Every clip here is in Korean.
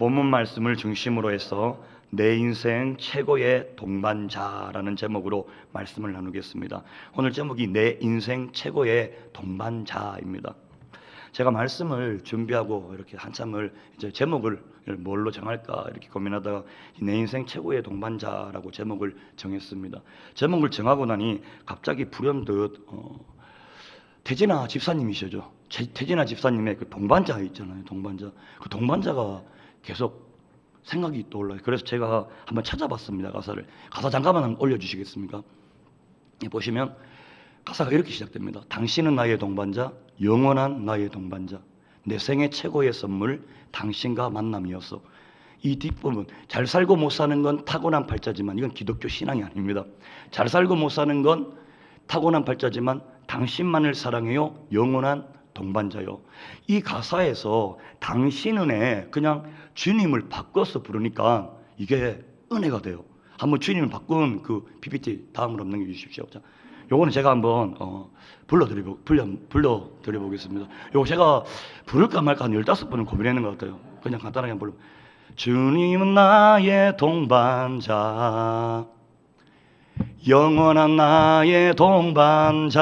본문 말씀을 중심으로 해서 내 인생 최고의 동반자라는 제목으로 말씀을 나누겠습니다. 오늘 제목이 내 인생 최고의 동반자입니다. 제가 말씀을 준비하고 이렇게 한참을 이제 제목을 뭘로 정할까 이렇게 고민하다가 내 인생 최고의 동반자라고 제목을 정했습니다. 제목을 정하고 나니 갑자기 불현듯 태진아 집사님이시죠. 태진아 집사님의 그 동반자 있잖아요. 동반자. 그 동반자가 계속 생각이 떠올라요. 그래서 제가 한번 찾아봤습니다. 가사 잠깐만 한번 올려주시겠습니까? 보시면 가사가 이렇게 시작됩니다. 당신은 나의 동반자, 영원한 나의 동반자, 내 생애 최고의 선물, 당신과 만남이었어. 이 뒷부분, 잘 살고 못 사는 건 타고난 팔자지만 이건 기독교 신앙이 아닙니다. 잘 살고 못 사는 건 타고난 팔자지만 당신만을 사랑해요, 영원한 동반자요. 이 가사에서 당신은에 그냥 주님을 바꿔서 부르니까 이게 은혜가 돼요. 한번 주님을 바꾼 그 PPT 다음으로 넘겨주십시오. 자, 요거는 제가 한번 불러드려보겠습니다. 요거 제가 부를까 말까 한 15번을 고민했는 것 같아요. 그냥 간단하게 한번 주님은 나의 동반자, 영원한 나의 동반자,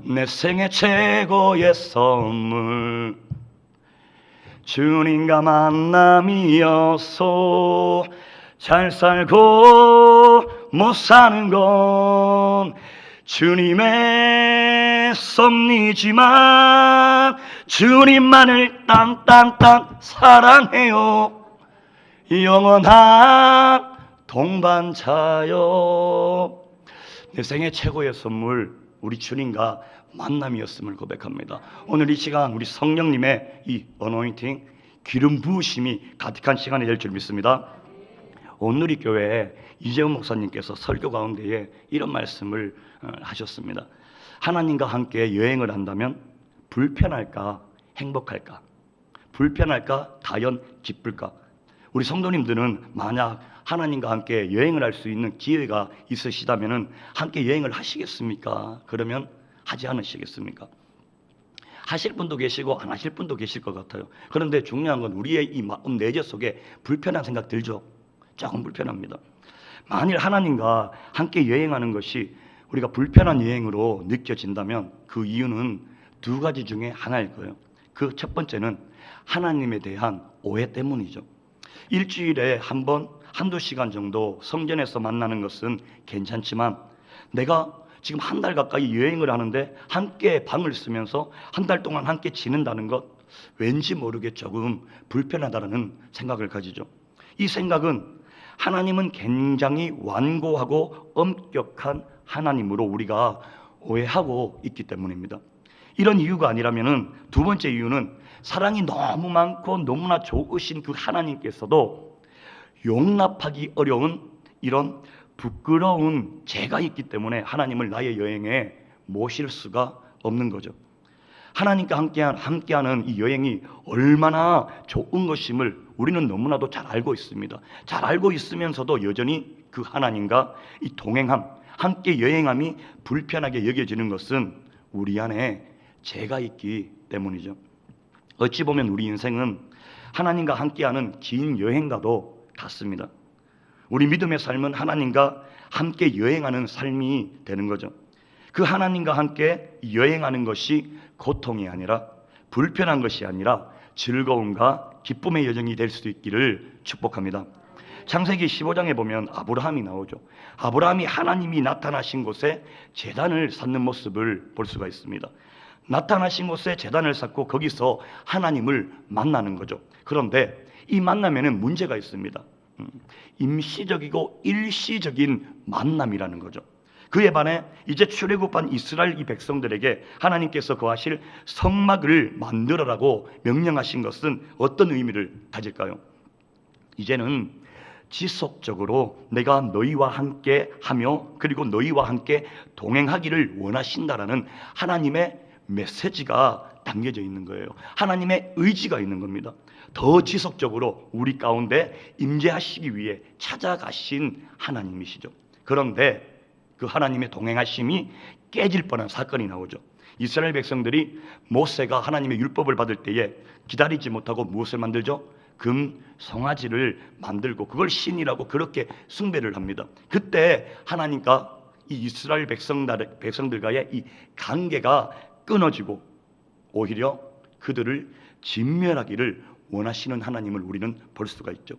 내 생애 최고의 선물, 주님과 만남이어서 잘 살고 못 사는 건 주님의 섭리지만 주님만을 땅땅땅 사랑해요, 영원한 동반자요. 내 생애 최고의 선물, 우리 주님과 만남이었음을 고백합니다. 오늘 이 시간 우리 성령님의 이 어노인팅, 기름 부으심이 가득한 시간이 될 줄 믿습니다. 온누리 교회 이재훈 목사님께서 설교 가운데에 이런 말씀을 하셨습니다. 하나님과 함께 여행을 한다면 불편할까 행복할까? 불편할까 다연 기쁠까? 우리 성도님들은 만약 하나님과 함께 여행을 할 수 있는 기회가 있으시다면 함께 여행을 하시겠습니까? 그러면 하지 않으시겠습니까? 하실 분도 계시고 안 하실 분도 계실 것 같아요. 그런데 중요한 건 우리의 이 마음 내재 속에 불편한 생각 들죠? 조금 불편합니다. 만일 하나님과 함께 여행하는 것이 우리가 불편한 여행으로 느껴진다면 그 이유는 두 가지 중에 하나일 거예요. 그 첫 번째는 하나님에 대한 오해 때문이죠. 일주일에 한 번, 한두 시간 정도 성전에서 만나는 것은 괜찮지만 내가 지금 한 달 가까이 여행을 하는데 함께 방을 쓰면서 한 달 동안 함께 지낸다는 것, 왠지 모르게 조금 불편하다는 생각을 가지죠. 이 생각은 하나님은 굉장히 완고하고 엄격한 하나님으로 우리가 오해하고 있기 때문입니다. 이런 이유가 아니라면 두 번째 이유는 사랑이 너무 많고 너무나 좋으신 그 하나님께서도 용납하기 어려운 이런 부끄러운 죄가 있기 때문에 하나님을 나의 여행에 모실 수가 없는 거죠. 하나님과 함께하는 이 여행이 얼마나 좋은 것임을 우리는 너무나도 잘 알고 있습니다. 잘 알고 있으면서도 여전히 그 하나님과 이 동행함, 함께 여행함이 불편하게 여겨지는 것은 우리 안에 죄가 있기 때문이죠. 어찌 보면 우리 인생은 하나님과 함께하는 긴 여행과도 같습니다. 우리 믿음의 삶은 하나님과 함께 여행하는 삶이 되는 거죠. 그 하나님과 함께 여행하는 것이 고통이 아니라, 불편한 것이 아니라 즐거움과 기쁨의 여정이 될 수 있기를 축복합니다. 창세기 15장에 보면 아브라함이 나오죠. 아브라함이 하나님이 나타나신 곳에 제단을 쌓는 모습을 볼 수가 있습니다. 나타나신 곳에 제단을 쌓고 거기서 하나님을 만나는 거죠. 그런데 이 만남에는 문제가 있습니다. 임시적이고 일시적인 만남이라는 거죠. 그에 반해 이제 출애굽한 이스라엘 이 백성들에게 하나님께서 거하실 성막을 만들어라고 명령하신 것은 어떤 의미를 가질까요? 이제는 지속적으로 내가 너희와 함께 하며 그리고 너희와 함께 동행하기를 원하신다라는 하나님의 메시지가 담겨져 있는 거예요. 하나님의 의지가 있는 겁니다. 더 지속적으로 우리 가운데 임재하시기 위해 찾아가신 하나님이시죠. 그런데 그 하나님의 동행하심이 깨질 뻔한 사건이 나오죠. 이스라엘 백성들이 모세가 하나님의 율법을 받을 때에 기다리지 못하고 무엇을 만들죠? 금 송아지를 만들고 그걸 신이라고 그렇게 숭배를 합니다. 그때 하나님과 이 이스라엘 백성들과의 이 관계가 끊어지고 오히려 그들을 진멸하기를 원하시는 하나님을 우리는 볼 수가 있죠.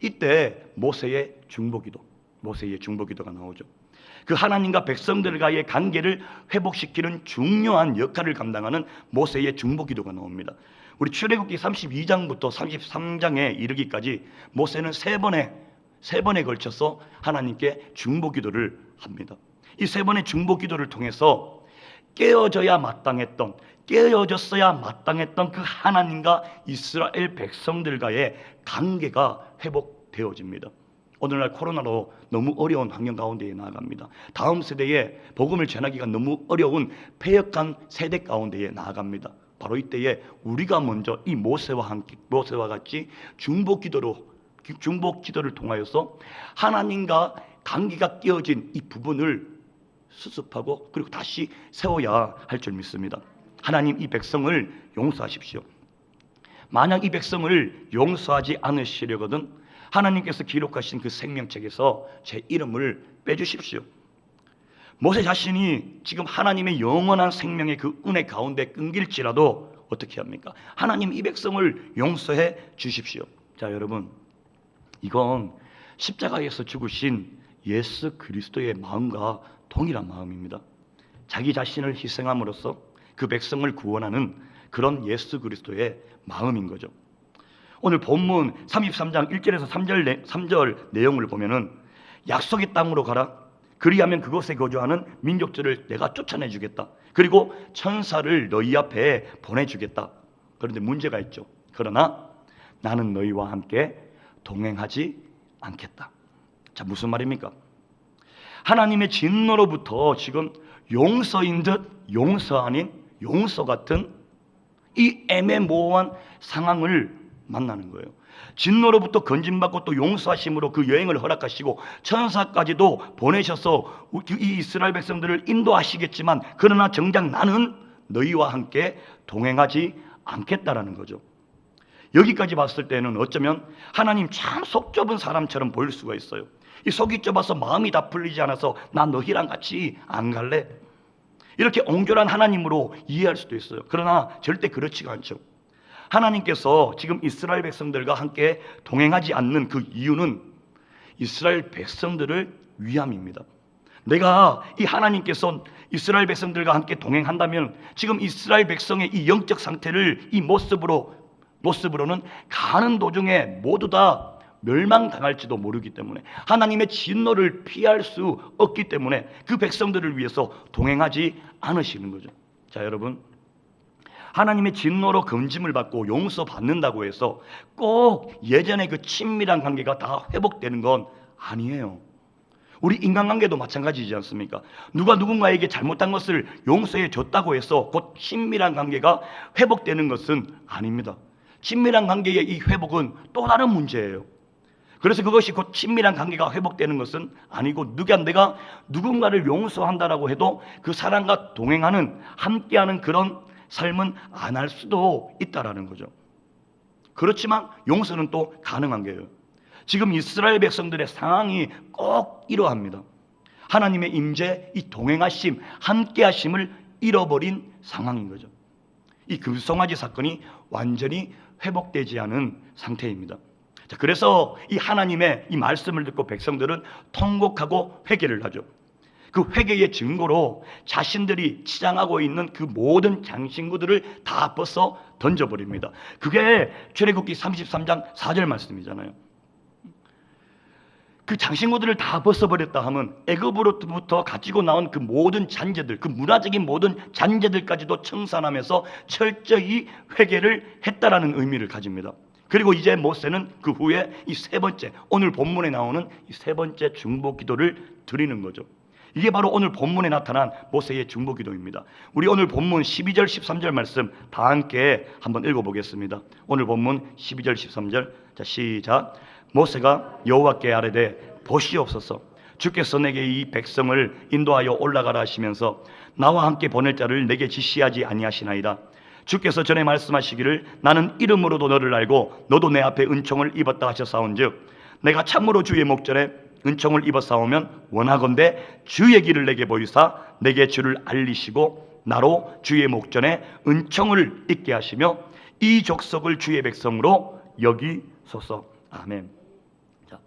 이때 모세의 중보기도가 나오죠. 그 하나님과 백성들과의 관계를 회복시키는 중요한 역할을 감당하는 모세의 중보기도가 나옵니다. 우리 출애굽기 32장부터 33장에 이르기까지 모세는 세 번에 걸쳐서 하나님께 중보기도를 합니다. 이 세 번의 중보기도를 통해서 깨어졌어야 마땅했던 그 하나님과 이스라엘 백성들과의 관계가 회복되어집니다. 오늘날 코로나로 너무 어려운 환경 가운데에 나아갑니다. 다음 세대에 복음을 전하기가 너무 어려운 패역한 세대 가운데에 나아갑니다. 바로 이때에 우리가 먼저 이 모세와 같이 중보기도를 통하여서 하나님과 관계가 깨어진 이 부분을 수습하고 그리고 다시 세워야 할 줄 믿습니다. 하나님 이 백성을 용서하십시오. 만약 이 백성을 용서하지 않으시려거든 하나님께서 기록하신 그 생명책에서 제 이름을 빼주십시오. 모세 자신이 지금 하나님의 영원한 생명의 그 은혜 가운데 끊길지라도 어떻게 합니까? 하나님 이 백성을 용서해 주십시오. 자, 여러분, 이건 십자가에서 죽으신 예수 그리스도의 마음과 동일한 마음입니다. 자기 자신을 희생함으로써 그 백성을 구원하는 그런 예수 그리스도의 마음인 거죠. 오늘 본문 33장 1절에서 3절 내용을 보면은 약속의 땅으로 가라. 그리하면 그곳에 거주하는 민족들을 내가 쫓아내 주겠다. 그리고 천사를 너희 앞에 보내주겠다. 그런데 문제가 있죠. 그러나 나는 너희와 함께 동행하지 않겠다. 자, 무슨 말입니까? 하나님의 진노로부터 지금 용서인 듯 용서 아닌 용서 같은 이 애매모호한 상황을 만나는 거예요. 진노로부터 건진받고 또 용서하심으로 그 여행을 허락하시고 천사까지도 보내셔서 이 이스라엘 백성들을 인도하시겠지만 그러나 정작 나는 너희와 함께 동행하지 않겠다라는 거죠. 여기까지 봤을 때는 어쩌면 하나님 참 속 좁은 사람처럼 보일 수가 있어요. 이 속이 좁아서 마음이 다 풀리지 않아서 나 너희랑 같이 안 갈래? 이렇게 옹졸한 하나님으로 이해할 수도 있어요. 그러나 절대 그렇지가 않죠. 하나님께서 지금 이스라엘 백성들과 함께 동행하지 않는 그 이유는 이스라엘 백성들을 위함입니다. 내가 이 하나님께서 이스라엘 백성들과 함께 동행한다면 지금 이스라엘 백성의 이 영적 상태를 이 모습으로는 가는 도중에 모두 다 멸망당할지도 모르기 때문에 하나님의 진노를 피할 수 없기 때문에 그 백성들을 위해서 동행하지 않으시는 거죠. 자, 여러분, 하나님의 진노로 금짐을 받고 용서받는다고 해서 꼭 예전의 그 친밀한 관계가 다 회복되는 건 아니에요. 우리 인간관계도 마찬가지지 않습니까? 누가 누군가에게 잘못한 것을 용서해 줬다고 해서 곧 친밀한 관계가 회복되는 것은 아닙니다. 친밀한 관계의 이 회복은 또 다른 문제예요. 그래서 그것이 곧 친밀한 관계가 회복되는 것은 아니고 내가 누군가를 용서한다라고 해도 그 사람과 동행하는 함께하는 그런 삶은 안 할 수도 있다라는 거죠. 그렇지만 용서는 또 가능한 게요. 지금 이스라엘 백성들의 상황이 꼭 이러합니다. 하나님의 임재, 이 동행하심, 함께하심을 잃어버린 상황인 거죠. 이 금송아지 사건이 완전히 회복되지 않은 상태입니다. 자, 그래서 이 하나님의 이 말씀을 듣고 백성들은 통곡하고 회개를 하죠. 그 회개의 증거로 자신들이 치장하고 있는 그 모든 장신구들을 다 벗어 던져버립니다. 그게 출애굽기 33장 4절 말씀이잖아요. 그 장신구들을 다 벗어버렸다 하면 애굽으로부터 가지고 나온 그 모든 잔재들, 그 문화적인 모든 잔재들까지도 청산하면서 철저히 회개를 했다라는 의미를 가집니다. 그리고 이제 모세는 그 후에 이 세 번째, 오늘 본문에 나오는 이 세 번째 중보기도를 드리는 거죠. 이게 바로 오늘 본문에 나타난 모세의 중보기도입니다. 우리 오늘 본문 12절 13절 말씀 다 함께 한번 읽어보겠습니다. 오늘 본문 12절 13절, 자, 시작. 모세가 여호와께 아뢰되 보시옵소서, 주께서 내게 이 백성을 인도하여 올라가라 하시면서 나와 함께 보낼 자를 내게 지시하지 아니하시나이다. 주께서 전에 말씀하시기를 나는 이름으로도 너를 알고 너도 내 앞에 은총을 입었다 하셨사온즉 내가 참으로 주의 목전에 은총을 입었사오면 원하건대 주의 길을 내게 보이사 내게 주를 알리시고 나로 주의 목전에 은총을 입게 하시며 이 족속을 주의 백성으로 여기소서. 아멘. 자,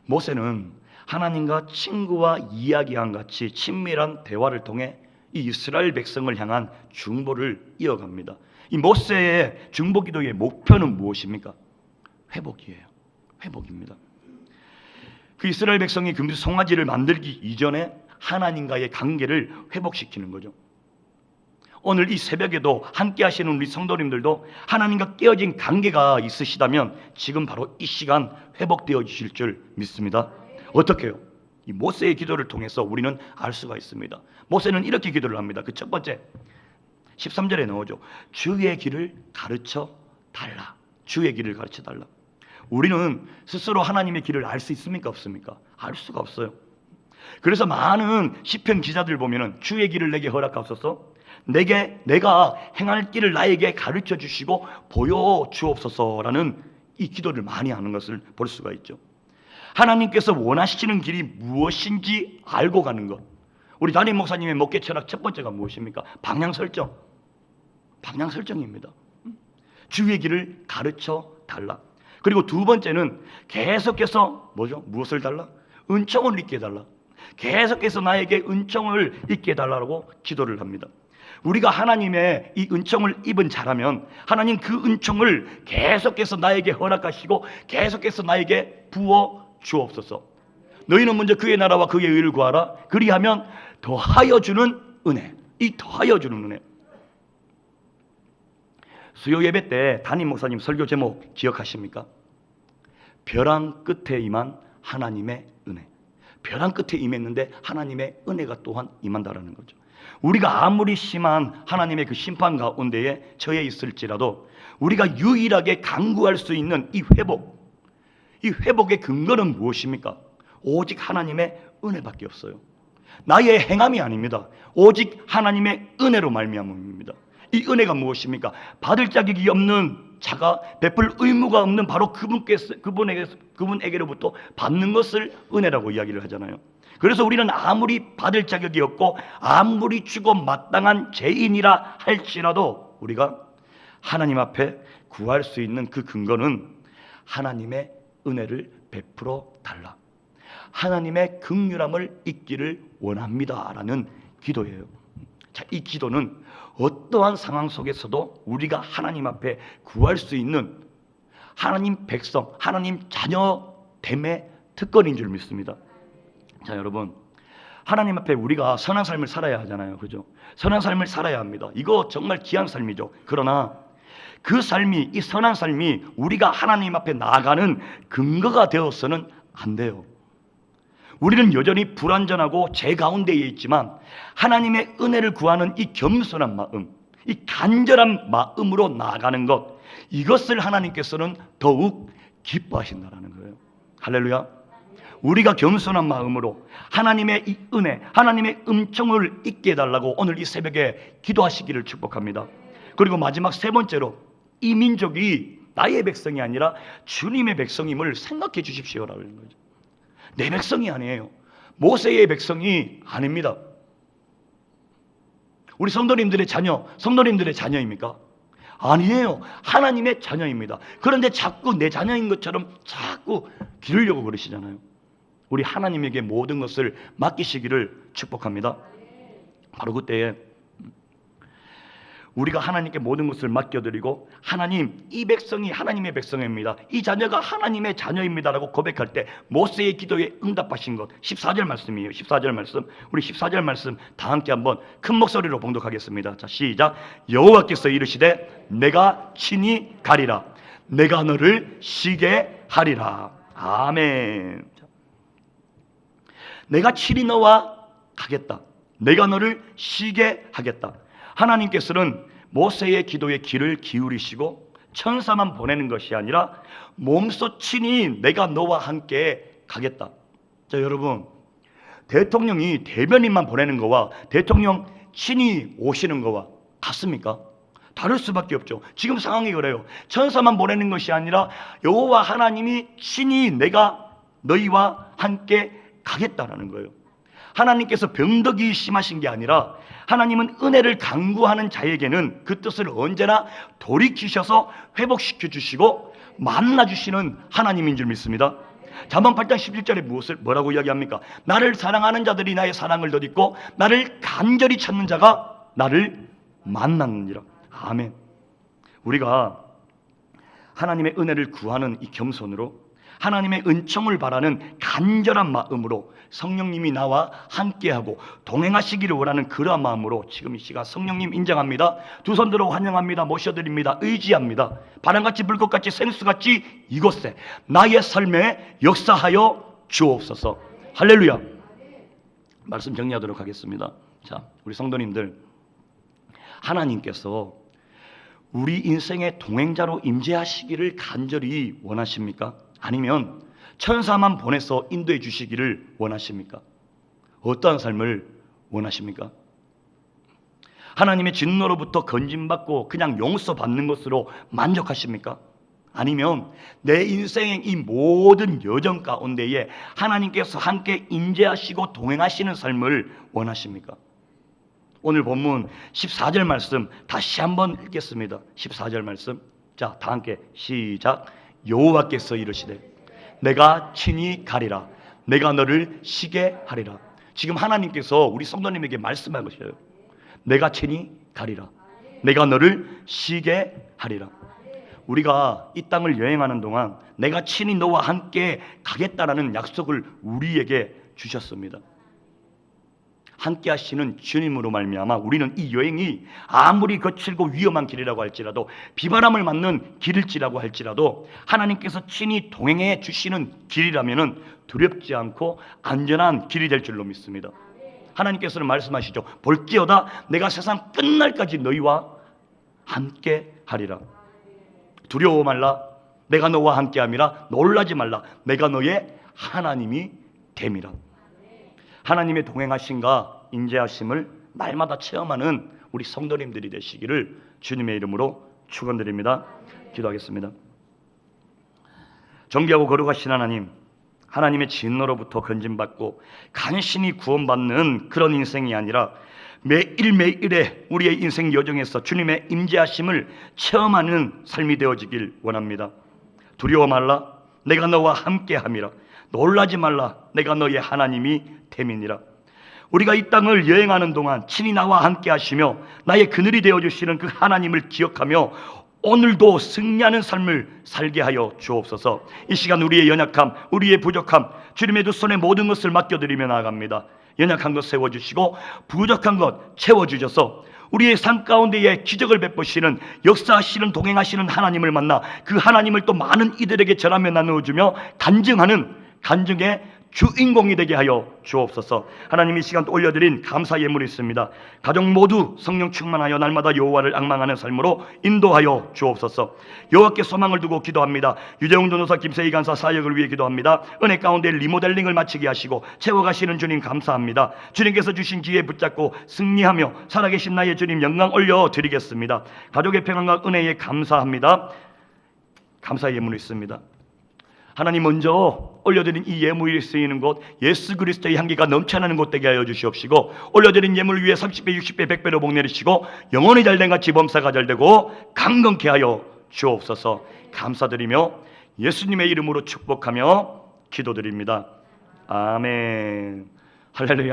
모세는 하나님과 친구와 이야기한 같이 친밀한 대화를 통해 이 이스라엘 백성을 향한 중보를 이어갑니다. 이 모세의 중보 기도의 목표는 무엇입니까? 회복이에요. 회복입니다. 그 이스라엘 백성이 금수 송아지를 만들기 이전에 하나님과의 관계를 회복시키는 거죠. 오늘 이 새벽에도 함께 하시는 우리 성도님들도 하나님과 깨어진 관계가 있으시다면 지금 바로 이 시간 회복되어 주실 줄 믿습니다. 어떻게 해요? 이 모세의 기도를 통해서 우리는 알 수가 있습니다. 모세는 이렇게 기도를 합니다. 그 첫 번째 13절에 나오죠. 주의 길을 가르쳐 달라. 주의 길을 가르쳐 달라. 우리는 스스로 하나님의 길을 알 수 있습니까? 없습니까? 알 수가 없어요. 그래서 많은 시편 기자들 보면은 주의 길을 내게 허락하소서, 내가 행할 길을 나에게 가르쳐 주시고 보여 주옵소서라는 이 기도를 많이 하는 것을 볼 수가 있죠. 하나님께서 원하시는 길이 무엇인지 알고 가는 것. 우리 담임 목사님의 목회 철학 첫 번째가 무엇입니까? 방향 설정. 방향 설정입니다. 주의 길을 가르쳐 달라. 그리고 두 번째는 계속해서 뭐죠? 무엇을 달라? 은총을 입게 해달라. 계속해서 나에게 은총을 입게 해달라고 기도를 합니다. 우리가 하나님의 이 은총을 입은 자라면 하나님 그 은총을 계속해서 나에게 허락하시고 계속해서 나에게 부어 주옵소서. 너희는 먼저 그의 나라와 그의 의를 구하라. 그리하면 더하여 주는 은혜. 이 더하여 주는 은혜. 수요 예배 때 담임 목사님 설교 제목 기억하십니까? 벼랑 끝에 임한 하나님의 은혜. 벼랑 끝에 임했는데 하나님의 은혜가 또한 임한다라는 거죠. 우리가 아무리 심한 하나님의 그 심판 가운데에 처해 있을지라도 우리가 유일하게 간구할 수 있는 이 회복의 근거는 무엇입니까? 오직 하나님의 은혜밖에 없어요. 나의 행함이 아닙니다. 오직 하나님의 은혜로 말미암음입니다. 이 은혜가 무엇입니까? 받을 자격이 없는 자가 베풀 의무가 없는 바로 그분에게로부터 받는 것을 은혜라고 이야기를 하잖아요. 그래서 우리는 아무리 받을 자격이 없고 아무리 주고 마땅한 죄인이라 할지라도 우리가 하나님 앞에 구할 수 있는 그 근거는 하나님의 은혜를 베풀어 달라. 하나님의 긍휼함을 잊기를 원합니다라는 기도예요. 자, 이 기도는 어떠한 상황 속에서도 우리가 하나님 앞에 구할 수 있는 하나님 백성, 하나님 자녀됨의 특권인 줄 믿습니다. 자, 여러분, 하나님 앞에 우리가 선한 삶을 살아야 하잖아요. 그죠? 선한 삶을 살아야 합니다. 이거 정말 귀한 삶이죠. 그러나 그 삶이, 이 선한 삶이 우리가 하나님 앞에 나아가는 근거가 되어서는 안 돼요. 우리는 여전히 불완전하고 죄 가운데에 있지만 하나님의 은혜를 구하는 이 겸손한 마음, 이 간절한 마음으로 나아가는 것, 이것을 하나님께서는 더욱 기뻐하신다는 거예요. 할렐루야. 우리가 겸손한 마음으로 하나님의 이 은혜, 하나님의 은총을 잊게 해달라고 오늘 이 새벽에 기도하시기를 축복합니다. 그리고 마지막 세 번째로 이 민족이 나의 백성이 아니라 주님의 백성임을 생각해 주십시오라는 거죠. 내 백성이 아니에요. 모세의 백성이 아닙니다. 우리 성도님들의 자녀, 성도님들의 자녀입니까? 아니에요. 하나님의 자녀입니다. 그런데 자꾸 내 자녀인 것처럼 자꾸 기르려고 그러시잖아요. 우리 하나님에게 모든 것을 맡기시기를 축복합니다. 바로 그때에 우리가 하나님께 모든 것을 맡겨드리고 하나님, 이 백성이 하나님의 백성입니다. 이 자녀가 하나님의 자녀입니다라고 고백할 때 모세의 기도에 응답하신 것 14절 말씀이에요. 14절 말씀. 우리 14절 말씀 다 함께 한번 큰 목소리로 봉독하겠습니다. 자, 시작. 여호와께서 이르시되 내가 친히 가리라. 내가 너를 쉬게 하리라. 아멘. 내가 친히 너와 가겠다. 내가 너를 쉬게 하겠다. 하나님께서는 모세의 기도에 귀를 기울이시고 천사만 보내는 것이 아니라 몸소 친히 내가 너와 함께 가겠다. 자, 여러분, 대통령이 대변인만 보내는 거와 대통령 친히 오시는 거와 같습니까? 다를 수밖에 없죠. 지금 상황이 그래요. 천사만 보내는 것이 아니라 여호와 하나님이 친히 내가 너희와 함께 가겠다라는 거예요. 하나님께서 병덕이 심하신 게 아니라 하나님은 은혜를 강구하는 자에게는 그 뜻을 언제나 돌이키셔서 회복시켜 주시고 만나 주시는 하나님인 줄 믿습니다. 잠언 8장 11절에 뭐라고 이야기합니까? 나를 사랑하는 자들이 나의 사랑을 덧입고 나를 간절히 찾는 자가 나를 만나느니라. 아멘. 우리가 하나님의 은혜를 구하는 이 겸손으로 하나님의 은총을 바라는 간절한 마음으로 성령님이 나와 함께하고 동행하시기를 원하는 그러한 마음으로 지금 이 시간 성령님 인정합니다. 두 손 들어 환영합니다. 모셔드립니다. 의지합니다. 바람같이 불꽃같이 생수같이 이곳에 나의 삶에 역사하여 주옵소서. 할렐루야. 말씀 정리하도록 하겠습니다. 자, 우리 성도님들, 하나님께서 우리 인생의 동행자로 임재하시기를 간절히 원하십니까? 아니면 천사만 보내서 인도해 주시기를 원하십니까? 어떠한 삶을 원하십니까? 하나님의 진노로부터 건진받고 그냥 용서받는 것으로 만족하십니까? 아니면 내 인생의 이 모든 여정 가운데에 하나님께서 함께 임재하시고 동행하시는 삶을 원하십니까? 오늘 본문 14절 말씀 다시 한번 읽겠습니다. 14절 말씀, 자, 다 함께 시작. 여호와께서 이르시되 내가 친히 가리라. 내가 너를 쉬게 하리라. 지금 하나님께서 우리 성도님에게 말씀한 것이에요. 내가 친히 가리라. 내가 너를 쉬게 하리라. 우리가 이 땅을 여행하는 동안 내가 친히 너와 함께 가겠다라는 약속을 우리에게 주셨습니다. 함께 하시는 주님으로 말미암아 우리는 이 여행이 아무리 거칠고 위험한 길이라고 할지라도 비바람을 맞는 길일지라고 할지라도 하나님께서 친히 동행해 주시는 길이라면 두렵지 않고 안전한 길이 될 줄로 믿습니다. 하나님께서는 말씀하시죠. 볼지어다 내가 세상 끝날까지 너희와 함께 하리라. 두려워 말라. 내가 너와 함께 함이라. 놀라지 말라. 내가 너의 하나님이 됨이라. 하나님의 동행하심과 인재하심을 날마다 체험하는 우리 성도님들이 되시기를 주님의 이름으로 축원드립니다. 기도하겠습니다. 정죄하고 거룩하신 하나님, 하나님의 진노로부터 건진받고 간신히 구원받는 그런 인생이 아니라 매일매일의 우리의 인생 여정에서 주님의 임재하심을 체험하는 삶이 되어지길 원합니다. 두려워 말라. 내가 너와 함께함이라. 놀라지 말라. 내가 너의 하나님이 됨이니라. 우리가 이 땅을 여행하는 동안 친히 나와 함께 하시며 나의 그늘이 되어주시는 그 하나님을 기억하며 오늘도 승리하는 삶을 살게 하여 주옵소서. 이 시간 우리의 연약함, 우리의 부족함, 주님의 두 손에 모든 것을 맡겨드리며 나아갑니다. 연약한 것 세워주시고 부족한 것 채워주셔서 우리의 삶 가운데에 기적을 베푸시는 역사하시는 동행하시는 하나님을 만나 그 하나님을 또 많은 이들에게 전하며 나누어주며 간증하는 간증의 주인공이 되게 하여 주옵소서. 하나님, 이 시간 또 올려드린 감사 예물이 있습니다. 가족 모두 성령 충만하여 날마다 여호와를 앙망하는 삶으로 인도하여 주옵소서. 여호와께 소망을 두고 기도합니다. 유재웅 전도사, 김세희 간사 사역을 위해 기도합니다. 은혜 가운데 리모델링을 마치게 하시고 채워가시는 주님 감사합니다. 주님께서 주신 기회 붙잡고 승리하며 살아계신 나의 주님 영광 올려드리겠습니다. 가족의 평안과 은혜에 감사합니다. 감사 예물이 있습니다. 하나님, 먼저 올려드린 이 예물이 쓰이는 곳 예수 그리스도의 향기가 넘쳐나는 곳 되게 하여 주시옵시고 올려드린 예물 위에 30배 60배 100배로 복 내리시고 영혼이 잘된 같이 범사가 잘되고 강건케 하여 주옵소서. 감사드리며 예수님의 이름으로 축복하며 기도드립니다. 아멘. 할렐루야.